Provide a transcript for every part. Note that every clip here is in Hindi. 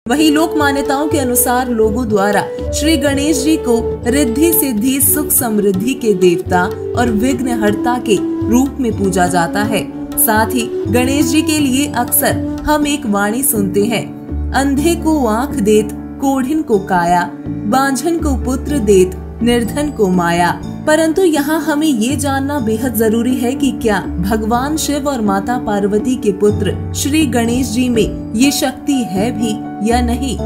वहीं लोक मान्यताओं के अनुसार लोगों द्वारा श्री गणेश जी को रिद्धि सिद्धि सुख समृद्धि के देवता और विघ्नहर्ता के रूप में पूजा जाता है। साथ ही गणेश जी के लिए अक्सर हम एक वाणी सुनते हैं, अंधे को आँख देत, कोढ़िन को काया, बांझन को पुत्र देत, निर्धन को माया। परंतु यहाँ हमें ये जानना बेहद जरूरी है कि क्या भगवान शिव और माता पार्वती के पुत्र श्री गणेश जी में ये शक्ति है भी या नहीं।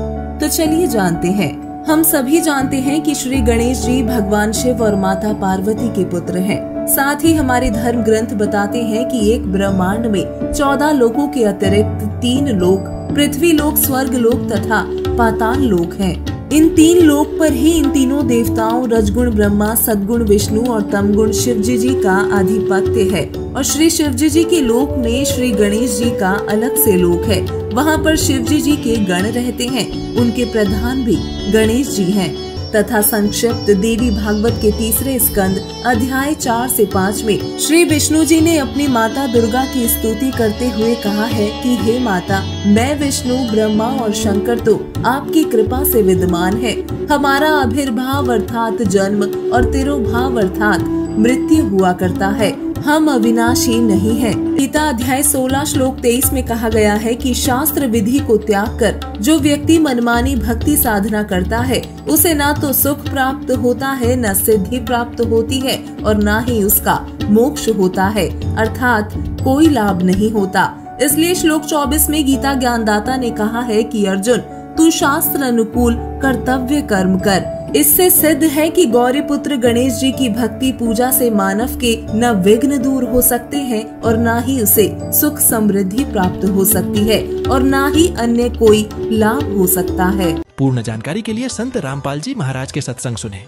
तो चलिए जानते हैं। हम सभी जानते हैं कि श्री गणेश जी भगवान शिव और माता पार्वती के पुत्र हैं। साथ ही हमारे धर्म ग्रंथ बताते हैं कि एक ब्रह्मांड में 14 लोकों के अतिरिक्त 3 लोक, पृथ्वी लोक, स्वर्ग लोक तथा पाताल लोक हैं। इन 3 लोक पर ही इन तीनों देवताओं रजगुण ब्रह्मा, सद्गुण विष्णु और तमगुण शिव जी का आधिपत्य है। और श्री शिव जी के लोक में श्री गणेश जी का अलग से लोक है। वहाँ पर शिव जी के गण रहते हैं। उनके प्रधान भी गणेश जी हैं। तथा संक्षिप्त देवी भागवत के 3 स्कंद अध्याय 4 से 5 में श्री विष्णु जी ने अपनी माता दुर्गा की स्तुति करते हुए कहा है कि हे माता, मैं विष्णु, ब्रह्मा और शंकर तो आपकी कृपा से विद्यमान है। हमारा आविर्भाव अर्थात जन्म और तिरोभाव अर्थात मृत्यु हुआ करता है। हम अविनाशी नहीं हैं। गीता अध्याय 16 श्लोक 23 में कहा गया है कि शास्त्र विधि को त्याग कर जो व्यक्ति मनमानी भक्ति साधना करता है उसे ना तो सुख प्राप्त होता है, न सिद्धि प्राप्त होती है और न ही उसका मोक्ष होता है, अर्थात कोई लाभ नहीं होता। इसलिए श्लोक 24 में गीता ज्ञानदाता ने कहा है कि अर्जुन, तू शास्त्र अनुकूल कर्तव्य कर्म कर। इससे सिद्ध है कि गौरी पुत्र गणेश जी की भक्ति पूजा से मानव के न विघ्न दूर हो सकते हैं और न ही उसे सुख समृद्धि प्राप्त हो सकती है और न ही अन्य कोई लाभ हो सकता है। पूर्ण जानकारी के लिए संत रामपाल जी महाराज के सत्संग सुने।